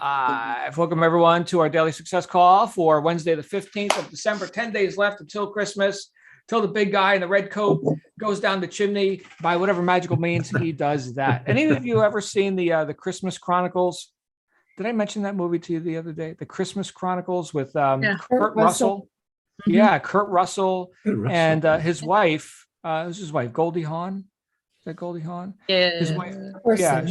Welcome everyone to our daily success call for Wednesday, the 15th of December. 10 days left until Christmas, till the big guy in the red coat goes down the chimney by whatever magical means he does that. Any of you ever seen the Christmas Chronicles? Did I mention that movie to you the other day? The Christmas Chronicles with Kurt Russell. Mm-hmm. Yeah, Kurt Russell and his wife. This is his wife, Goldie Hawn. Is that Goldie Hawn? Yeah. His wife. Yeah.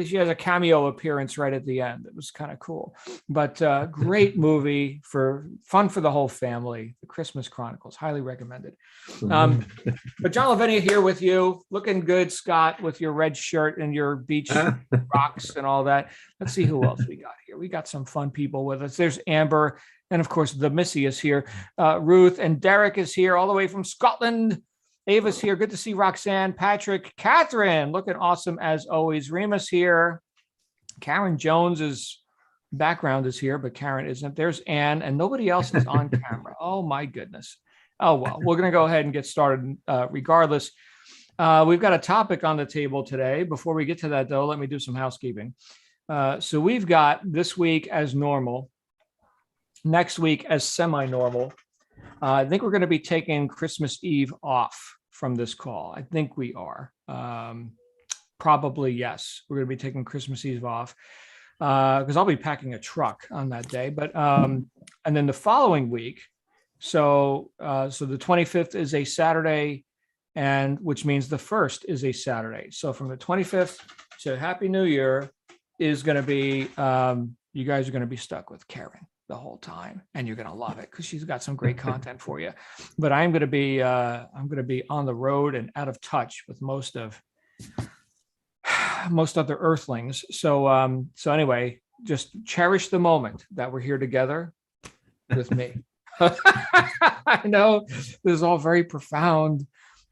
She has a cameo appearance right at the end. It was kind of cool, but great movie for fun for the whole family. The Christmas Chronicles, highly recommended. But John Lavinia here with you, looking good, Scott, with your red shirt and your beach rocks and all that. Let's see who else we got here. We got some fun people with us. There's Amber, and of course the Missy is here. Ruth and Derek is here all the way from Scotland. Ava's here. Good to see Roxanne, Patrick, Catherine, looking awesome as always. Remus here. Karen Jones's background is here, but Karen isn't. There's Anne, and nobody else is on camera. Oh my goodness. Oh well, we're going to go ahead and get started regardless. We've got a topic on the table today. Before we get to that, though, let me do some housekeeping. So we've got this week as normal, next week as semi-normal. I think we're going to be taking Christmas Eve off from this call. I think we are. Probably, yes. We're going to be taking Christmas Eve off because I'll be packing a truck on that day. But and then the following week, so the 25th is a Saturday, and which means the 1st is a Saturday. So from the 25th to Happy New Year is going to be, you guys are going to be stuck with Karen the whole time, and you're going to love it because she's got some great content for you. But I'm going to be on the road and out of touch with most other earthlings. So anyway, just cherish the moment that we're here together with me. I know this is all very profound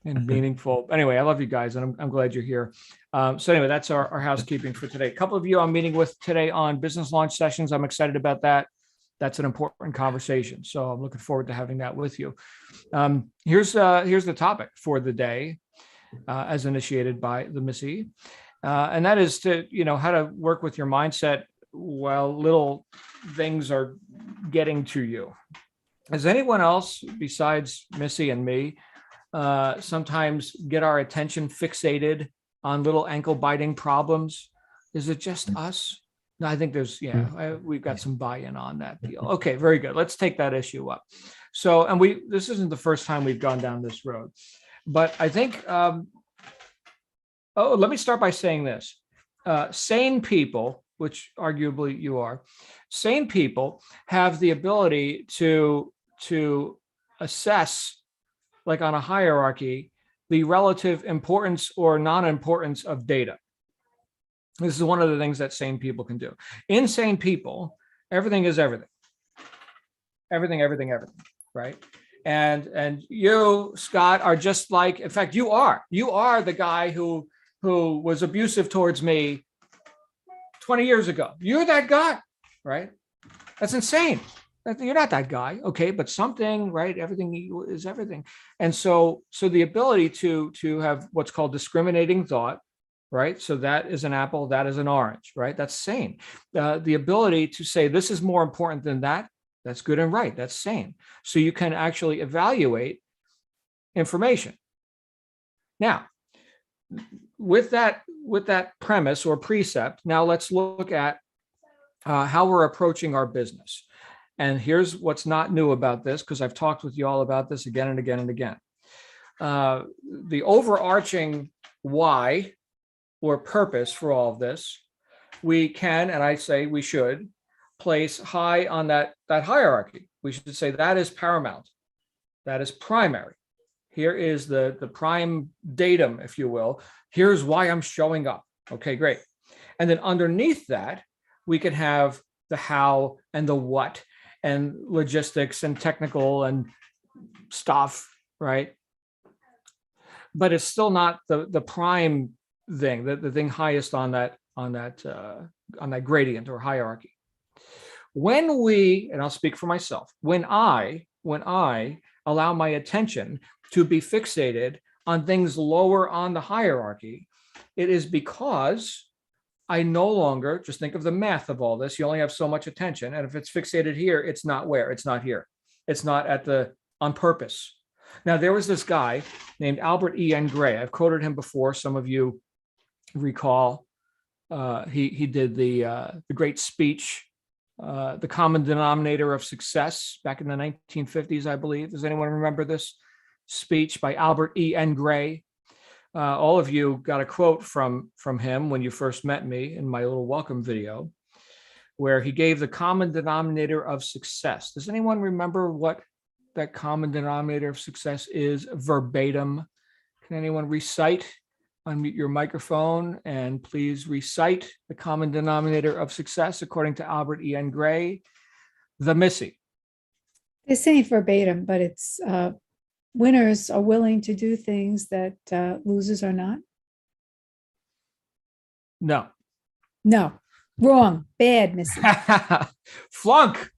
and meaningful. Anyway, I love you guys, and I'm glad you're here. So anyway, that's our housekeeping for today. A couple of you I'm meeting with today on business launch sessions. I'm excited about that. That's an important conversation. So I'm looking forward to having that with you. Here's the topic for the day, as initiated by the Missy. And that is to, how to work with your mindset while little things are getting to you. Has anyone else besides Missy and me sometimes get our attention fixated on little ankle biting problems? Is it just us? No, I think we've got some buy-in on that deal. Okay, very good. Let's take that issue up. So, and this isn't the first time we've gone down this road, but I think, let me start by saying this. Sane people, which arguably you are, sane people have the ability to assess, like on a hierarchy, the relative importance or non-importance of data. This is one of the things that sane people can do. Insane people, everything is everything. Everything, right? And you, Scott, are just like, in fact, you are the guy who was abusive towards me 20 years ago. You're that guy, right? That's insane. You're not that guy, okay? But something, right? Everything is everything. And so the ability to have what's called discriminating thought, right? So that is an apple, that is an orange, right? That's sane. The ability to say this is more important than that, that's good and right. That's sane. So you can actually evaluate information. Now, with that premise or precept, now let's look at how we're approaching our business. And here's what's not new about this, because I've talked with you all about this again and again and again. The overarching why or purpose for all of this, we can, and I say we should, place high on that hierarchy. We should say that is paramount. That is primary. Here is the prime datum, if you will. Here's why I'm showing up. Okay, great. And then underneath that, we can have the how and the what and logistics and technical and stuff, right? But it's still not the prime thing, the thing highest on that gradient or hierarchy. When we, and I'll speak for myself, when I allow my attention to be fixated on things lower on the hierarchy, it is because I no longer, just think of the math of all this. You only have so much attention. And if it's fixated here, it's not where? It's not here. It's not on purpose. Now, there was this guy named Albert E.N. Gray. I've quoted him before. Some of you recall. He did the great speech, The Common Denominator of Success, back in the 1950s, I believe. Does anyone remember this speech by Albert E.N. Gray? All of you got a quote from him when you first met me in my little welcome video, where he gave the common denominator of success. Does anyone remember what that common denominator of success is verbatim? Can anyone recite? Unmute your microphone and please recite the common denominator of success according to Albert E.N. Gray. The Missy. They're saying verbatim, but it's winners are willing to do things that losers are not. No. No, wrong, bad, Missy. Flunk.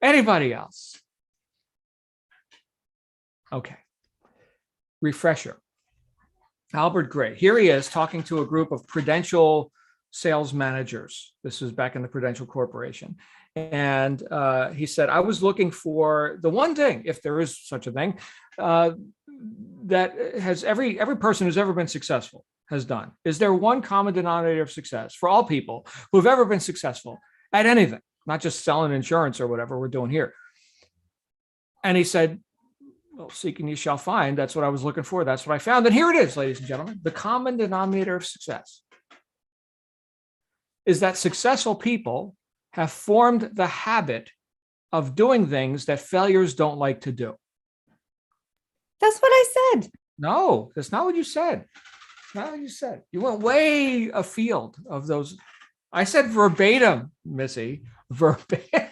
Anybody else? Okay. Refresher. Albert Gray. Here he is talking to a group of Prudential sales managers. This is back in the Prudential Corporation. And he said, I was looking for the one thing, if there is such a thing, that has every person who's ever been successful has done. Is there one common denominator of success for all people who've ever been successful at anything, not just selling insurance or whatever we're doing here? And he said, well, seeking you shall find. That's what I was looking for. That's what I found. And here it is, ladies and gentlemen. The common denominator of success is that successful people have formed the habit of doing things that failures don't like to do. That's what I said. No, that's not what you said. Not what you said. You went way afield of those. I said verbatim, Missy. Verbatim.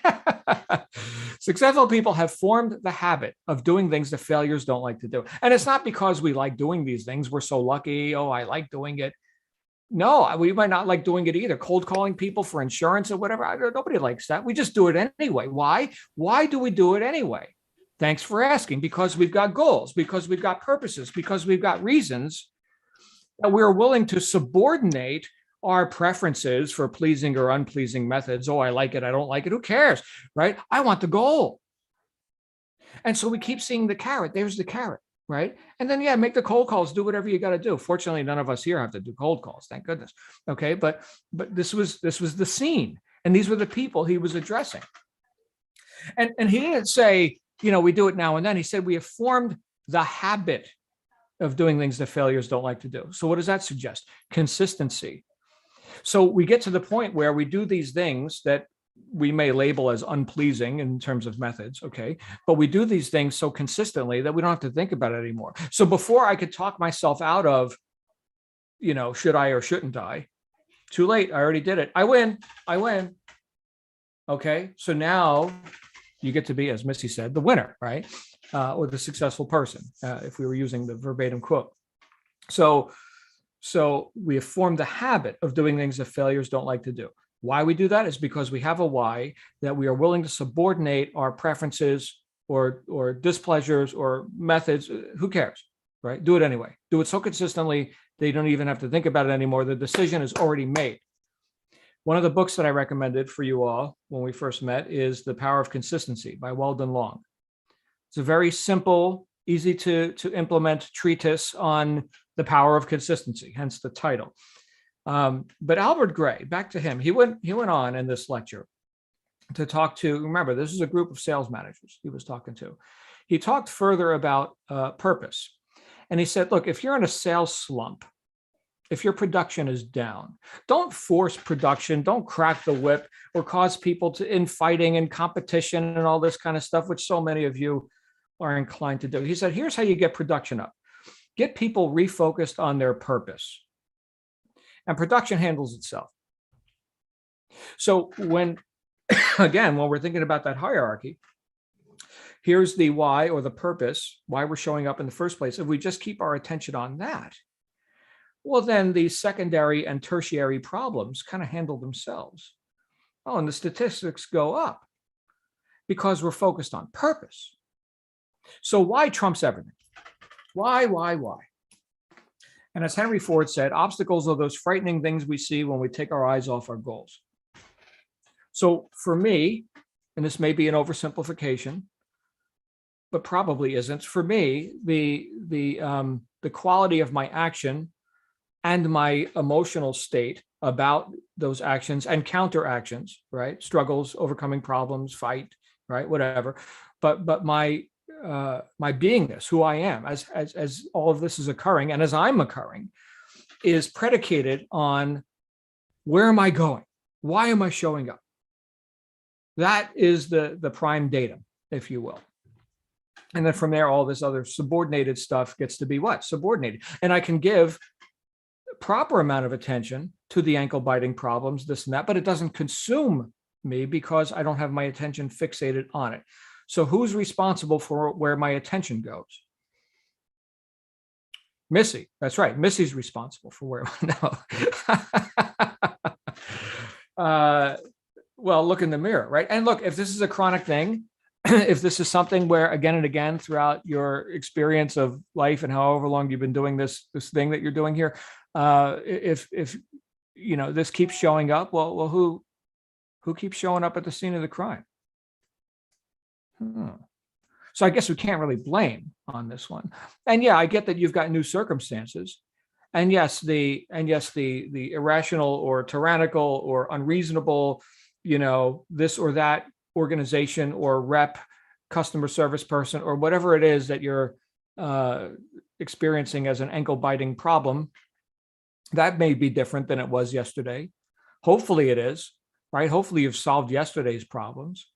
Successful people have formed the habit of doing things that failures don't like to do. And it's not because we like doing these things. We're so lucky. Oh, I like doing it. No, we might not like doing it either. Cold calling people for insurance or whatever. Nobody likes that. We just do it anyway. Why? Why do we do it anyway? Thanks for asking. Because we've got goals, because we've got purposes, because we've got reasons that we're willing to subordinate our preferences for pleasing or unpleasing methods. Oh, I like it. I don't like it. Who cares? Right? I want the goal. And so we keep seeing the carrot. There's the carrot. Right. And then, yeah, make the cold calls, do whatever you got to do. Fortunately, none of us here have to do cold calls. Thank goodness. OK, but this was the scene. And these were the people he was addressing. And he didn't say, we do it now and then. He said we have formed the habit of doing things that failures don't like to do. So what does that suggest? Consistency. So we get to the point where we do these things that we may label as unpleasing in terms of methods, okay? But we do these things so consistently that we don't have to think about it anymore. So before I could talk myself out of, should I or shouldn't I? Too late. I already did it. I win. Okay. So now you get to be, as Missy said, the winner, right? Or the successful person, if we were using the verbatim quote. So we have formed the habit of doing things that failures don't like to do. Why we do that is because we have a why that we are willing to subordinate our preferences or displeasures or methods. Who cares, right? Do it anyway. Do it so consistently that you don't even have to think about it anymore. The decision is already made. One of the books that I recommended for you all when we first met is The Power of Consistency by Weldon Long. It's a very simple, easy to implement treatise on the power of consistency, hence the title. But Albert Gray, back to him, he went on in this lecture to talk to, remember, this is a group of sales managers he was talking to. He talked further about purpose. And he said, look, if you're in a sales slump, if your production is down, don't force production, don't crack the whip or cause people to infighting and competition and all this kind of stuff, which so many of you are inclined to do. He said, here's how you get production up. Get people refocused on their purpose. And production handles itself. So when we're thinking about that hierarchy, here's the why or the purpose, why we're showing up in the first place. If we just keep our attention on that, well, then the secondary and tertiary problems kind of handle themselves. Oh, and the statistics go up because we're focused on purpose. So why trumps everything? Why? And as Henry Ford said, obstacles are those frightening things we see when we take our eyes off our goals. So for me, and this may be an oversimplification, but probably isn't, for me, the quality of my action and my emotional state about those actions and counteractions, right? Struggles, overcoming problems, fight, right? Whatever. But my beingness, who I am, as all of this is occurring, and as I'm occurring, is predicated on where am I going? Why am I showing up? That is the prime datum, if you will. And then from there, all this other subordinated stuff gets to be what? Subordinated. And I can give proper amount of attention to the ankle biting problems, this and that, but it doesn't consume me because I don't have my attention fixated on it. So who's responsible for where my attention goes? Missy. That's right. Missy's responsible for where. No. Well, look in the mirror, right? And look, if this is a chronic thing, if this is something where again and again throughout your experience of life and however long you've been doing this thing that you're doing here, if you know this keeps showing up, well, who keeps showing up at the scene of the crime? So I guess we can't really blame on this one. And yeah, I get that you've got new circumstances. And yes, the irrational or tyrannical or unreasonable, this or that organization or rep, customer service person, or whatever it is that you're experiencing as an ankle biting problem, that may be different than it was yesterday. Hopefully it is, right? Hopefully you've solved yesterday's problems.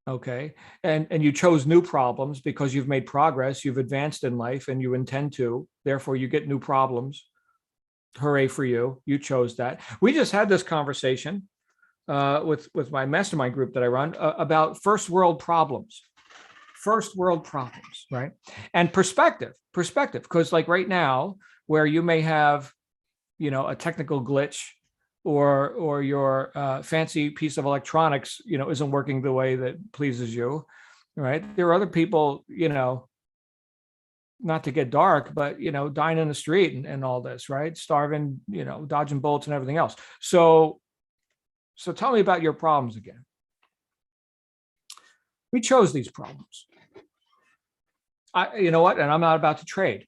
Okay. And you chose new problems because you've made progress, you've advanced in life and you intend to, therefore you get new problems. Hooray for you. You chose that. We just had this conversation with my mastermind group that I run about first world problems, right? And perspective, because like right now where you may have, a technical glitch or your fancy piece of electronics, isn't working the way that pleases you, right? There are other people, not to get dark, but, dying in the street and all this, right? Starving, dodging bullets and everything else. So tell me about your problems again. We chose these problems. You know what? And I'm not about to trade.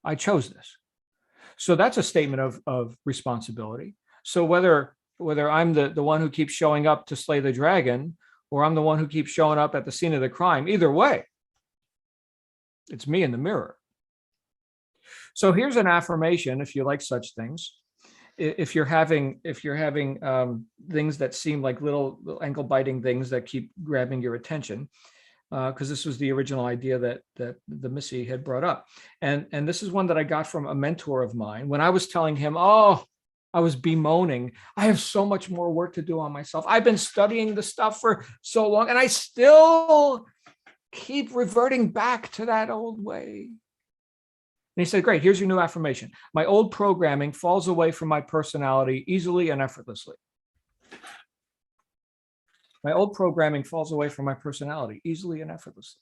I chose this. So that's a statement of responsibility. So whether I'm the one who keeps showing up to slay the dragon, or I'm the one who keeps showing up at the scene of the crime, either way, it's me in the mirror. So here's an affirmation, if you like such things. If you're having things that seem like little ankle biting things that keep grabbing your attention, because this was the original idea that the Missy had brought up. And this is one that I got from a mentor of mine when I was telling him, I was bemoaning, I have so much more work to do on myself. I've been studying the stuff for so long and I still keep reverting back to that old way. And he said, great, here's your new affirmation. My old programming falls away from my personality easily and effortlessly. My old programming falls away from my personality easily and effortlessly.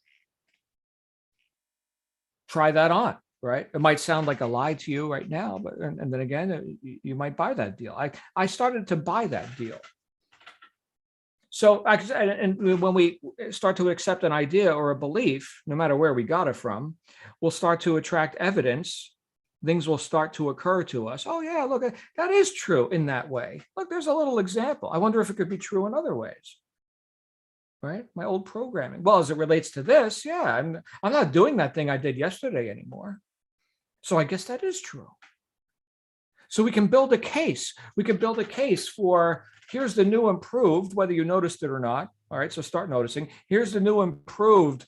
Try that on, right? It might sound like a lie to you right now, but and then again, you might buy that deal. I started to buy that deal. So, and when we start to accept an idea or a belief, no matter where we got it from, we'll start to attract evidence. Things will start to occur to us. Oh yeah, look, that is true in that way. Look, there's a little example. I wonder if it could be true in other ways. Right? My old programming. Well, as it relates to this, yeah, I'm not doing that thing I did yesterday anymore. So I guess that is true. So we can build a case. We can build a case for here's the new improved, whether you noticed it or not. All right, so start noticing. Here's the new improved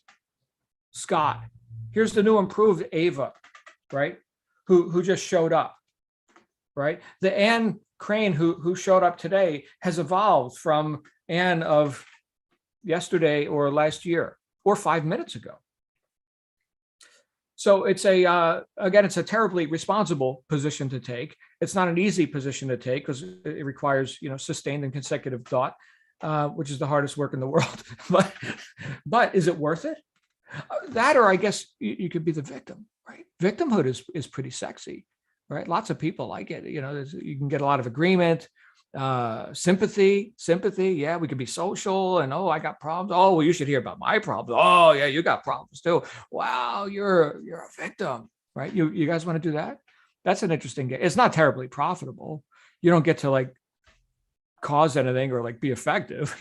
Scott. Here's the new improved Ava, right? Who just showed up, right? The Anne Crane who showed up today has evolved from Anne of yesterday or last year or 5 minutes ago. So it's again, it's a terribly responsible position to take. It's not an easy position to take because it requires, sustained and consecutive thought, which is the hardest work in the world. But is it worth it? That, or I guess you could be the victim, right? Victimhood is pretty sexy, right? Lots of people like it. You know, you can get a lot of agreement, sympathy. Yeah, we could be social, and oh, I got problems. Oh, well, you should hear about my problems. Oh, yeah, you got problems too. Wow, you're a victim, right? You guys want to do that? That's an interesting game. It's not terribly profitable. You don't get to like cause anything or like be effective,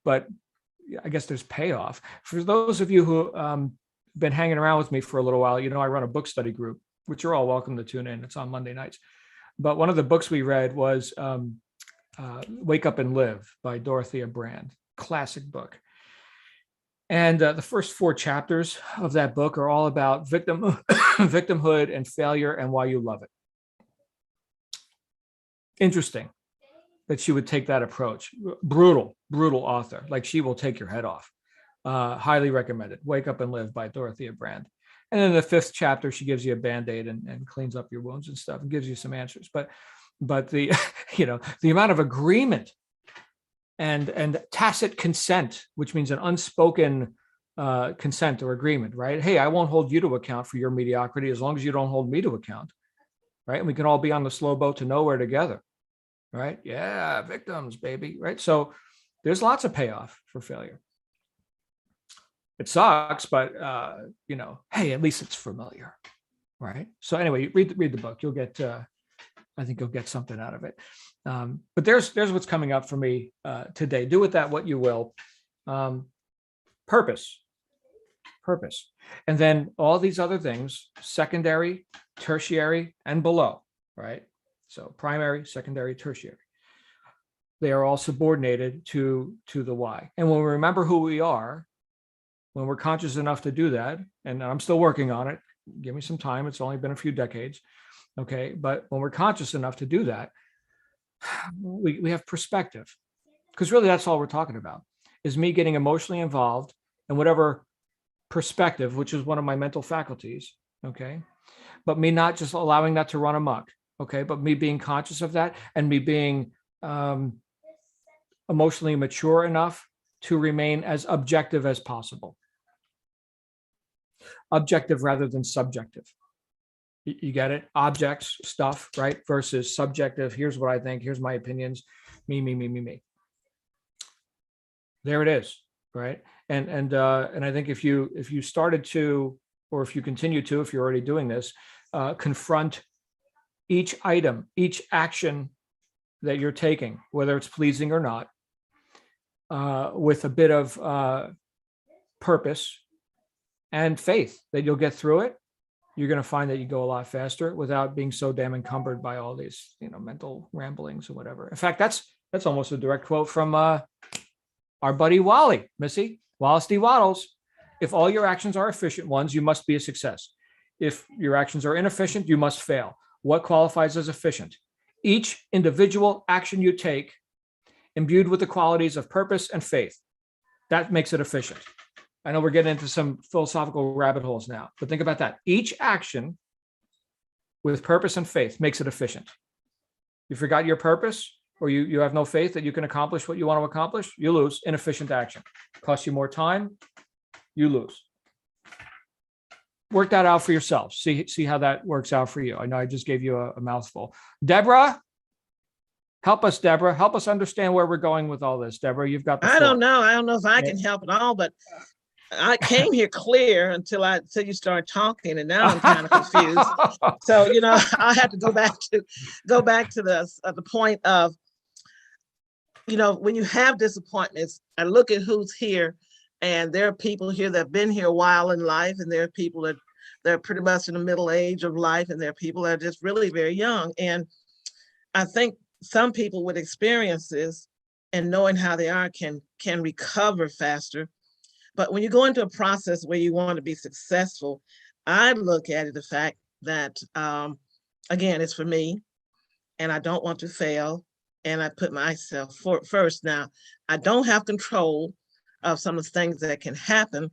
but I guess there's payoff. For those of you who been hanging around with me for a little while, I run a book study group, which you're all welcome to tune in. It's on Monday nights. But one of the books we read was Wake Up and Live by Dorothea Brande, classic book. And the first 4 chapters of that book are all about victimhood and failure and why you love it. Interesting that she would take that approach. Brutal author. Like, she will take your head off. Highly recommended. Wake Up and Live by Dorothea Brande. And then the 5th chapter, she gives you a Band-Aid and cleans up your wounds and stuff and gives you some answers. But the, the amount of agreement and tacit consent, which means an unspoken consent or agreement, right? Hey, I won't hold you to account for your mediocrity as long as you don't hold me to account, right? And we can all be on the slow boat to nowhere together, right? Yeah, victims, baby, right? So there's lots of payoff for failure. It sucks, but hey, at least it's familiar, right? So anyway, read the book. You'll get, I think you'll get something out of it. But there's what's coming up for me today. Do with that what you will. Purpose, and then all these other things: secondary, tertiary, and below, right? So primary, secondary, tertiary. They are all subordinated to the why. And when we remember who we are, when we're conscious enough to do that, and I'm still working on it, give me some time. It's only been a few decades. Okay. But when we're conscious enough to do that, we have perspective, because really that's all we're talking about, is me getting emotionally involved in whatever perspective, which is one of my mental faculties. Okay. But me not just allowing that to run amok. Okay. But me being conscious of that and me being emotionally mature enough to remain as objective as possible. Objective rather than subjective. You get it? Objects, stuff, right? Versus subjective. Here's what I think. Here's my opinions. Me. There it is, right? And I think if you started to, or if you continue to, if you're already doing this, confront each item, each action that you're taking, whether it's pleasing or not, with a bit of purpose and faith that you'll get through it, you're going to find that you go a lot faster without being so damn encumbered by all these, mental ramblings or whatever. In fact, that's almost a direct quote from our buddy Wally, Missy, Wallace D. Waddles. If all your actions are efficient ones, you must be a success. If your actions are inefficient, you must fail. What qualifies as efficient? Each individual action you take imbued with the qualities of purpose and faith. That makes it efficient. I know we're getting into some philosophical rabbit holes now, but think about that. Each action with purpose and faith makes it efficient. You forgot your purpose, or you have no faith that you can accomplish what you want to accomplish, you lose. Inefficient action. Costs you more time, you lose. Work that out for yourself. See how that works out for you. I know I just gave you a mouthful. Deborah, help us, Deborah. Help us understand where we're going with all this. Deborah, you've got the floor. I don't know if I can help at all, but I came here clear until you started talking, and now I'm kind of confused. So I have to go back to the point of, when you have disappointments, I look at who's here, and there are people here that have been here a while in life, and there are people that they're pretty much in the middle age of life, and there are people that are just really very young. And I think some people with experiences and knowing how they are can recover faster. But when you go into a process where you want to be successful, I look at it the fact that, again, it's for me, and I don't want to fail, and I put myself first. Now, I don't have control of some of the things that can happen,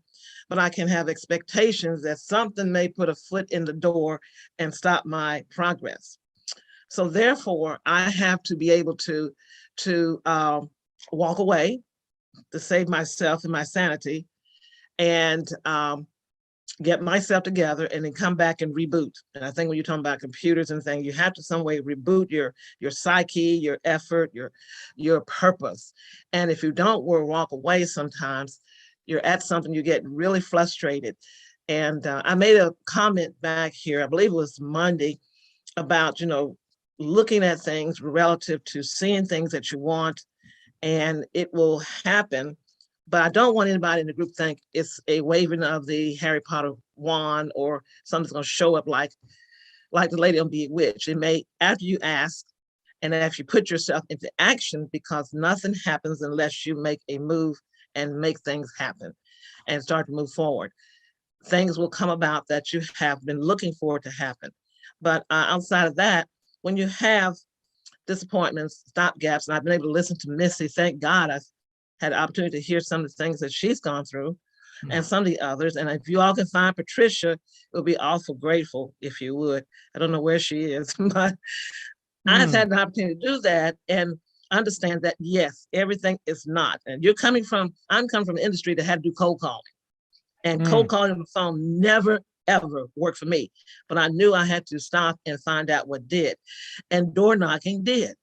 but I can have expectations that something may put a foot in the door and stop my progress. So therefore, I have to be able to walk away, to save myself and my sanity, and get myself together and then come back and reboot. And I think when you're talking about computers and things, you have to some way reboot your psyche, your effort, your purpose. And if you don't, we'll walk away sometimes. You're at something, you get really frustrated. And I made a comment back here, I believe it was Monday, about, looking at things relative to seeing things that you want, and it will happen. But I don't want anybody in the group think it's a waving of the Harry Potter wand or something's going to show up like the lady on Bewitched. It may, after you ask and after you put yourself into action, because nothing happens unless you make a move and make things happen and start to move forward. Things will come about that you have been looking for to happen. But outside of that, when you have disappointments, stopgaps, and I've been able to listen to Missy, thank God I've had the opportunity to hear some of the things that she's gone through and some of the others. And if you all can find Patricia, it would be awful grateful if you would. I don't know where she is, but I've had the opportunity to do that and understand that, yes, everything is not. And I'm coming from an industry that had to do cold calling. And cold calling on the phone never, ever worked for me. But I knew I had to stop and find out what did. And door knocking did.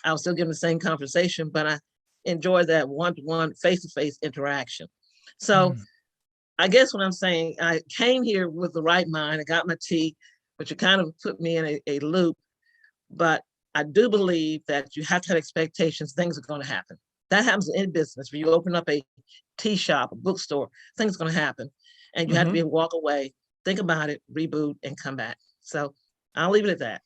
I was still giving the same conversation, but I enjoy that one-to-one, face-to-face interaction. So I guess what I'm saying, I came here with the right mind. I got my tea, but you kind of put me in a loop. But I do believe that you have to have expectations. Things are going to happen. That happens in any business. If you open up a tea shop, a bookstore, things are going to happen. And you have to be able to walk away, think about it, reboot, and come back. So I'll leave it at that.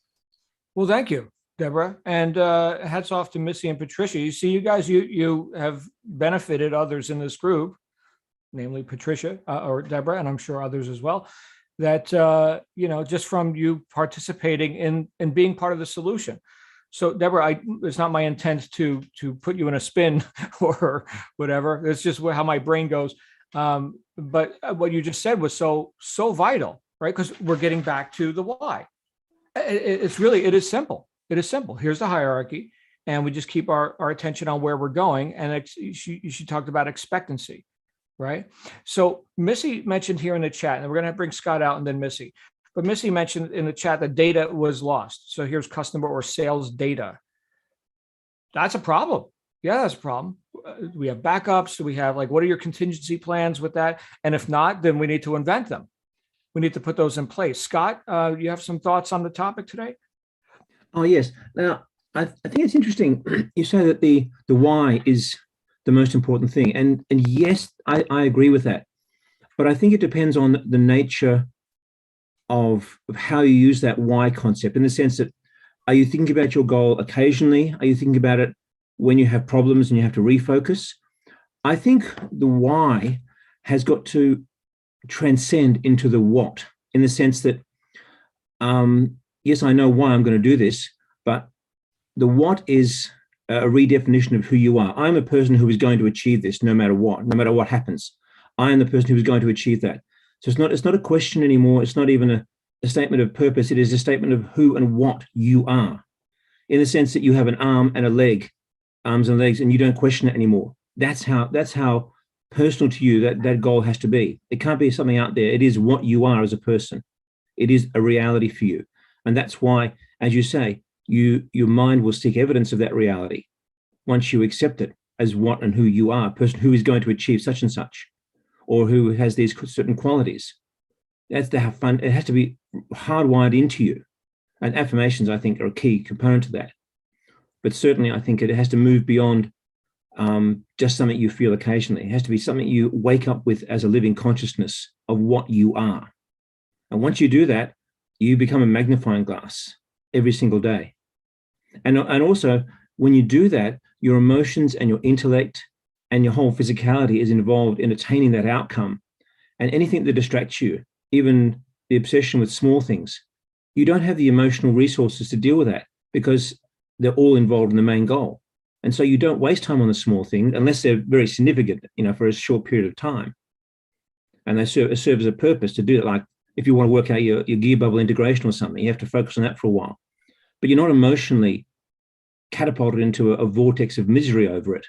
Well, thank you, Deborah, and hats off to Missy and Patricia. You see, you guys, you have benefited others in this group, namely Patricia or Deborah, and I'm sure others as well, that, just from you participating in being part of the solution. So Deborah, it's not my intent to put you in a spin or whatever. It's just how my brain goes. But what you just said was so vital, right? Because we're getting back to the why. It is simple. It is simple. Here's the hierarchy, and we just keep our attention on where we're going. And she talked about expectancy, right? So Missy mentioned here in the chat, and we're going to bring Scott out and then Missy. But Missy mentioned in the chat that data was lost. So here's customer or sales data. That's a problem. Yeah, that's a problem. We have backups. Do we have what are your contingency plans with that? And if not, then we need to invent them. We need to put those in place. Scott, you have some thoughts on the topic today? Oh, yes. Now, I think it's interesting. You say that the why is the most important thing. And yes, I agree with that. But I think it depends on the nature of how you use that why concept, in the sense that, are you thinking about your goal occasionally? Are you thinking about it when you have problems and you have to refocus? I think the why has got to transcend into the what, in the sense that, yes, I know why I'm going to do this, but the what is a redefinition of who you are. I'm a person who is going to achieve this no matter what happens. I am the person who is going to achieve that. So it's not a question anymore. It's not even a statement of purpose. It is a statement of who and what you are, in the sense that you have an arm and a leg, arms and legs, and you don't question it anymore. That's how personal to you that goal has to be. It can't be something out there. It is what you are as a person. It is a reality for you. And that's why, as you say, your mind will seek evidence of that reality once you accept it as what and who you are, a person who is going to achieve such and such, or who has these certain qualities. That's to have fun. It has to be hardwired into you. And affirmations, I think, are a key component to that. But certainly, I think it has to move beyond just something you feel occasionally. It has to be something you wake up with as a living consciousness of what you are. And once you do that, you become a magnifying glass every single day. And also, when you do that, your emotions and your intellect and your whole physicality is involved in attaining that outcome. And anything that distracts you, even the obsession with small things, you don't have the emotional resources to deal with that, because they're all involved in the main goal. And so you don't waste time on the small things unless they're very significant, for a short period of time. And they serve as a purpose to do it. Like if you want to work out your gear bubble integration or something, you have to focus on that for a while. But you're not emotionally catapulted into a vortex of misery over it,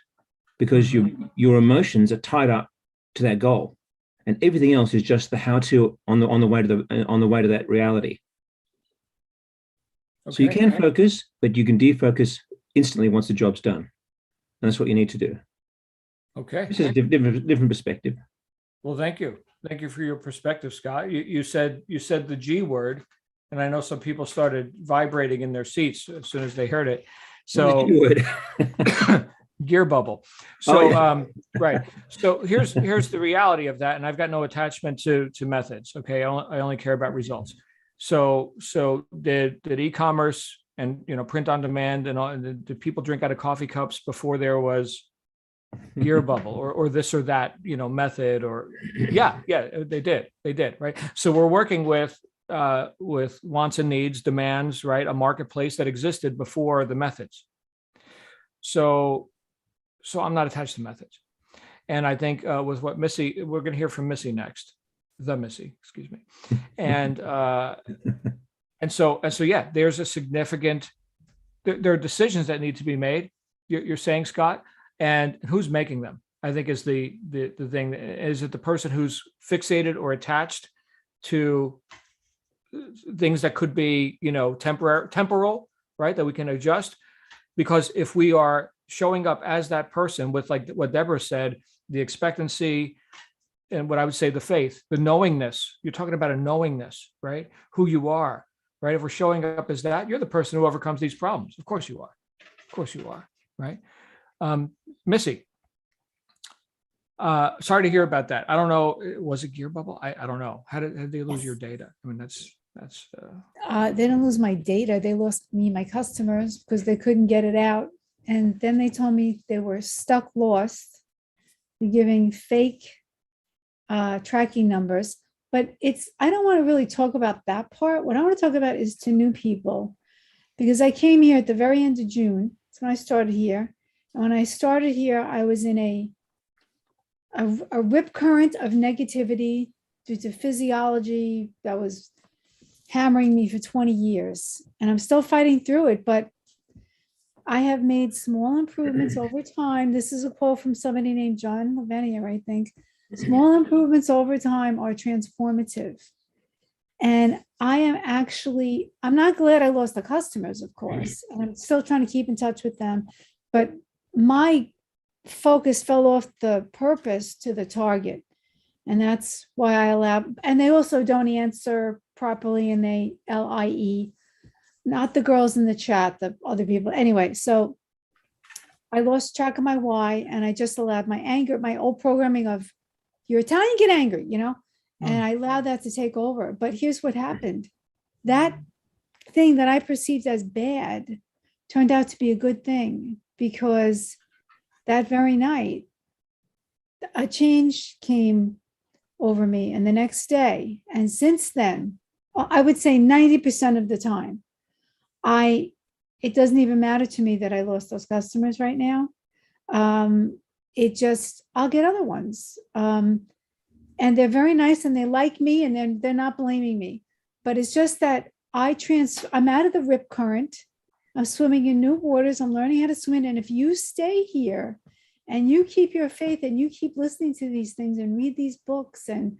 because your emotions are tied up to that goal. and everything else is just the how to on the way to that reality. So you Okay. can focus, but you can defocus instantly once the job's done. And that's what you need to do. Okay. This is a different perspective. Well, thank you. Thank you for your perspective, Scott. You said the G word, and I know some people started vibrating in their seats as soon as they heard it. So gear bubble. So right. So here's the reality of that, and I've got no attachment to methods. Okay, I only care about results. So did e-commerce and print on demand and all, did people drink out of coffee cups before there was gear bubble or this or that method? Or yeah, they did, right? So we're working with wants and needs, demands, right? A marketplace that existed before the methods. So I'm not attached to methods. And I think with what Missy, we're going to hear from Missy next, excuse me. And so yeah, there's a significant, there are decisions that need to be made. You're saying, Scott, and who's making them, I think is the thing. Is it the person who's fixated or attached to things that could be, temporal, right? That we can adjust. Because if we are showing up as that person with, like what Deborah said, the expectancy and what I would say the faith, the knowingness, you're talking about a knowingness, right? Who you are, right? If we're showing up as that, you're the person who overcomes these problems. Of course you are. Of course you are, right? Missy, sorry to hear about that. I don't know. Was it gear bubble? I don't know. How did they lose your data? I mean, that's. They didn't lose my data. They lost me, my customers, because they couldn't get it out. And then they told me they were stuck lost, giving fake tracking numbers. But I don't want to really talk about that part. What I want to talk about is to new people, because I came here at the very end of June. That's when I started here. And when I started here, I was in a rip current of negativity due to physiology that was hammering me for 20 years. And I'm still fighting through it, but I have made small improvements over time. This is a quote from somebody named John Lavenier, I think. Small improvements over time are transformative. And I'm not glad I lost the customers, of course. And I'm still trying to keep in touch with them. But my focus fell off the purpose to the target. And that's why I allow, and they also don't answer properly, and they LIE, not the girls in the chat, the other people. Anyway, so I lost track of my why, and I just allowed my anger, my old programming of you're Italian, get angry, and I allowed that to take over. But here's what happened. That thing that I perceived as bad turned out to be a good thing, because that very night, a change came over me. And the next day, and since then, I would say 90% of the time, it doesn't even matter to me that I lost those customers right now. I'll get other ones. And they're very nice and they like me, and they're not blaming me. But it's just that I'm out of the rip current. I'm swimming in new waters. I'm learning how to swim. And if you stay here and you keep your faith and you keep listening to these things and read these books and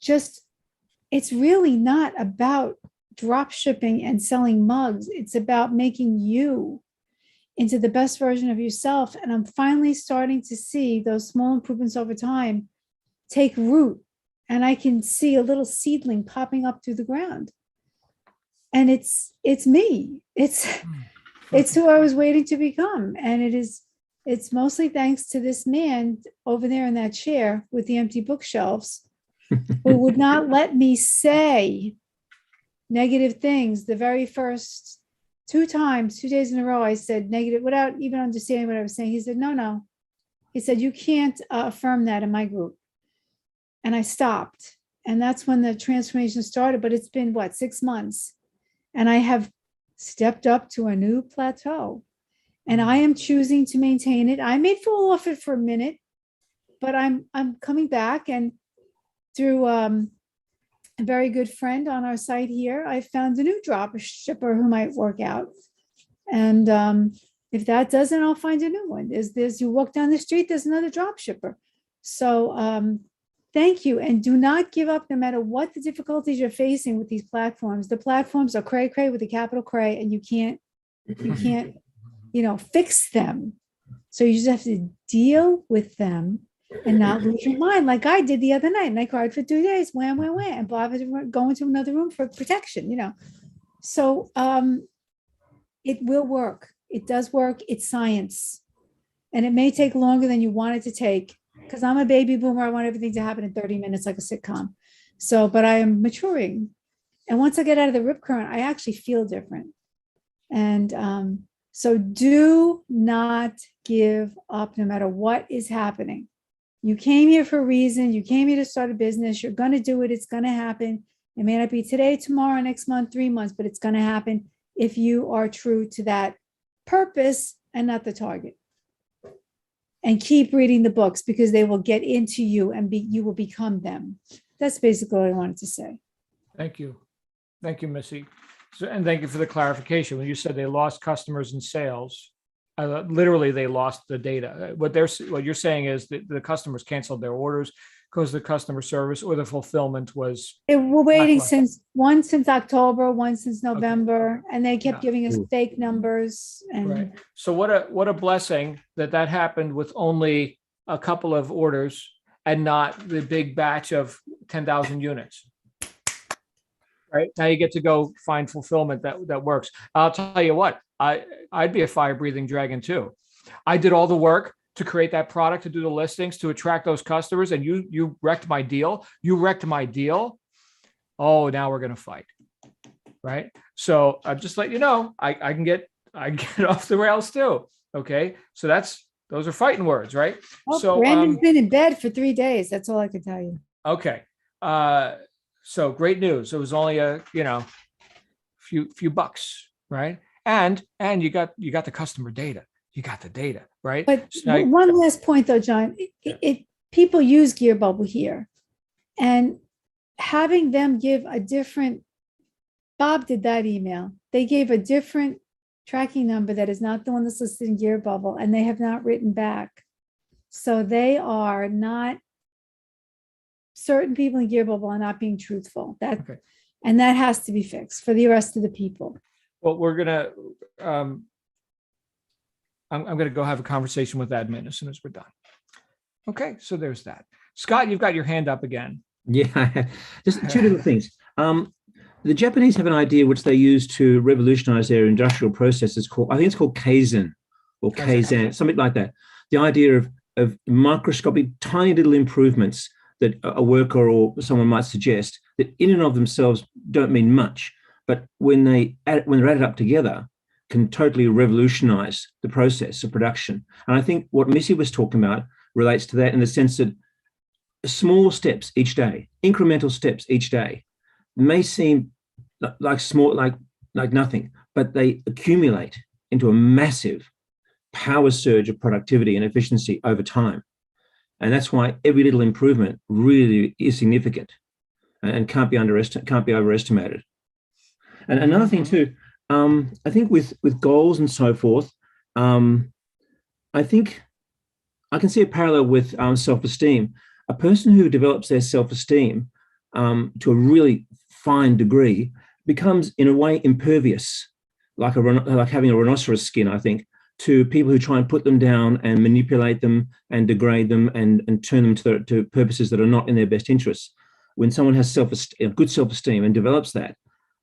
just, it's really not about drop shipping and selling mugs. It's about making you into the best version of yourself. And I'm finally starting to see those small improvements over time take root. And I can see a little seedling popping up through the ground. And it's me. It's who I was waiting to become. And it's mostly thanks to this man over there in that chair with the empty bookshelves who would not let me say negative things. The very first 2 days in a row, I said negative without even understanding what I was saying. He said, no. He said, you can't affirm that in my group. And I stopped. And that's when the transformation started. But it's been 6 months. And I have stepped up to a new plateau. And I am choosing to maintain it. I may fall off it for a minute, but I'm coming back. And through a very good friend on our site here, I found a new drop shipper who might work out. And if that doesn't, I'll find a new one. You walk down the street, there's another drop shipper. So thank you. And do not give up no matter what the difficulties you're facing with these platforms. The platforms are cray cray with a capital cray, and you can't, fix them. So you just have to deal with them and not lose your mind like I did the other night. And I cried for 2 days, wham. And Bob had to go into another room for protection. So it will work. It does work. It's science. And it may take longer than you want it to take, because I'm a baby boomer. I want everything to happen in 30 minutes like a sitcom. So, but I am maturing. And once I get out of the rip current, I actually feel different. And so do not give up no matter what is happening. You came here for a reason. You came here to start a business. You're going to do it. It's going to happen. It may not be today, tomorrow, next month, 3 months, but it's going to happen if you are true to that purpose and not the target. And keep reading the books, because they will get into you and you will become them. That's basically what I wanted to say. Thank you. Thank you, Missy. So, and thank you for the clarification. When you said they lost customers and sales, literally they lost the data. What you're saying is that the customers canceled their orders because the customer service or the fulfillment was. We're waiting lackluster. since October, one since November, and they kept Yeah. giving us fake numbers. And Right. So what a blessing that happened with only a couple of orders and not the big batch of 10,000 units. Right. Now you get to go find fulfillment that works. I'll tell you what, I'd be a fire breathing dragon too. I did all the work to create that product, to do the listings, to attract those customers, and you wrecked my deal. You wrecked my deal. Oh, now we're going to fight. Right. So I'm just letting you know, I can get off the rails too. Okay. So those are fighting words, right? So Brandon's been in bed for 3 days. That's all I can tell you. okay. So great news. It was only a, few bucks, right? And you got the customer data. You got the data, right? But So now- one last point though, John, people use Gear Bubble here, and having them give a different, Bob did that email. They gave a different tracking number that is not the one that's listed in Gear Bubble, and they have not written back. So they are not, certain people in Gear Bubble are not being truthful. Okay. And that has to be fixed for the rest of the people. Well, we're gonna, I'm gonna go have a conversation with admin as soon as we're done. Okay, so there's that. Scott, you've got your hand up again. Yeah, just two little things. The Japanese have an idea which they use to revolutionize their industrial processes I think it's called Kaizen or Kaizen, something like that. The idea of microscopic, tiny little improvements that a worker or someone might suggest that in and of themselves don't mean much, but when they're added up together, can totally revolutionize the process of production. And I think what Missy was talking about relates to that in the sense that small steps each day, incremental steps each day, may seem like small, like nothing, but they accumulate into a massive power surge of productivity and efficiency over time. And that's why every little improvement really is significant and can't be overestimated. And another thing too, I think with goals and so forth, I think I can see a parallel with self-esteem. A person who develops their self-esteem to a really fine degree becomes, in a way, impervious, like having a rhinoceros skin, I think, to people who try and put them down and manipulate them and degrade them and turn them to purposes that are not in their best interests. When someone has good self-esteem and develops that,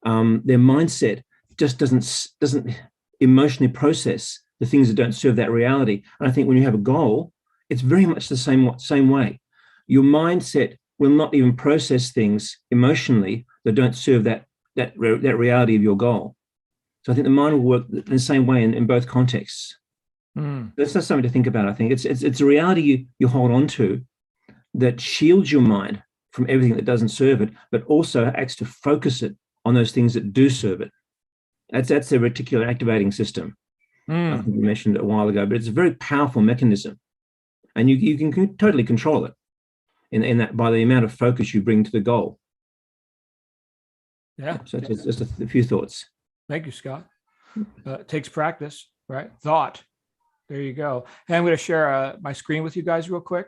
their mindset just doesn't emotionally process the things that don't serve that reality. And I think when you have a goal, it's very much the same way. Your mindset will not even process things emotionally that don't serve that reality of your goal. So I think the mind will work in the same way in both contexts. That's just something to think about. I think it's a reality you hold on to that shields your mind from everything that doesn't serve it, but also acts to focus it on those things that do serve it. That's the reticular activating system. I think you mentioned it a while ago, but it's a very powerful mechanism, and you can totally control it in that by the amount of focus you bring to the goal. Yeah. So just a few thoughts. Thank you, Scott. It takes practice, right? Thought. There you go. And I'm going to share my screen with you guys real quick.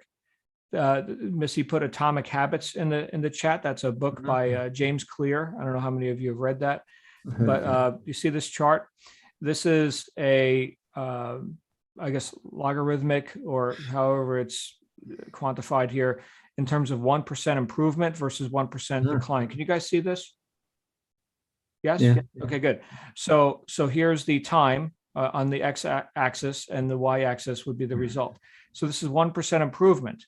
Missy put Atomic Habits in the chat. That's a book by James Clear. I don't know how many of you have read that, but you see this chart. This is a I guess logarithmic, or however it's quantified here, in terms of 1% improvement versus 1% decline. Can you guys see this? Yes. Yeah. Okay, good. So here's the time on the x-axis, and the y-axis would be the result. So this is 1% improvement.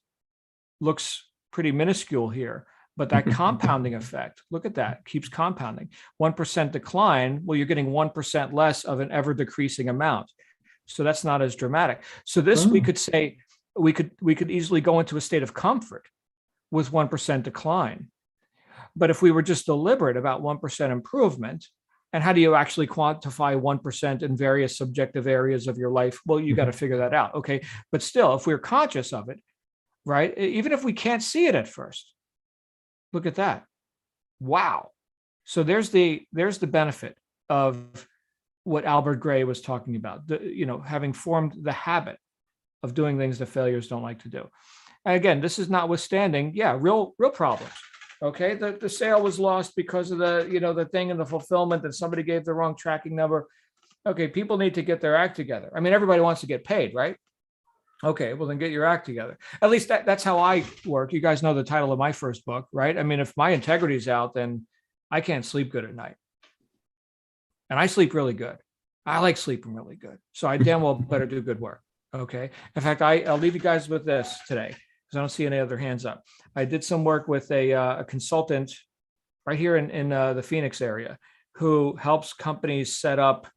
Looks pretty minuscule here, but that compounding effect, look at that, keeps compounding. 1% decline, well, you're getting 1% less of an ever decreasing amount. So that's not as dramatic. So this, we could say, we could easily go into a state of comfort with 1% decline. But if we were just deliberate about 1% improvement, and how do you actually quantify 1% in various subjective areas of your life? Well, you got to figure that out. Okay. But still, if we're conscious of it, right, even if we can't see it at first, look at that. Wow. So there's the benefit of what Albert Gray was talking about, having formed the habit of doing things that failures don't like to do. And again, this is notwithstanding, real problems. Okay, the sale was lost because of the thing in the fulfillment that somebody gave the wrong tracking number. Okay, people need to get their act together. I mean, everybody wants to get paid, right? Okay, well then get your act together. At least that's how I work. You guys know the title of my first book, right? I mean, if my integrity's out, then I can't sleep good at night. And I sleep really good. I like sleeping really good. So I damn well better do good work. Okay. In fact, I'll leave you guys with this today, because I don't see any other hands up. I did some work with a consultant right here in the Phoenix area, who helps companies set up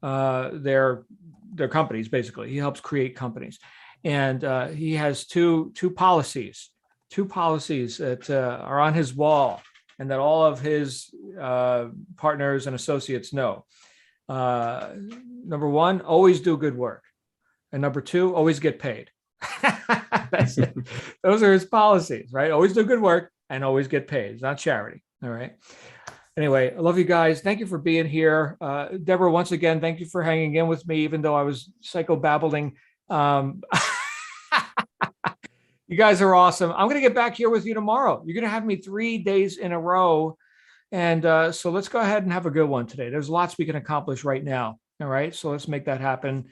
their companies. Basically, he helps create companies, and he has two policies that are on his wall, and that all of his partners and associates know. Number one, always do good work. And number two, always get paid. That's it. Those are his policies, right? Always do good work and always get paid. It's not charity. All right. Anyway, I love you guys. Thank you for being here. Deborah, once again, thank you for hanging in with me, even though I was psychobabbling. You guys are awesome. I'm going to get back here with you tomorrow. You're going to have me 3 days in a row. And so let's go ahead and have a good one today. There's lots we can accomplish right now. All right. So let's make that happen.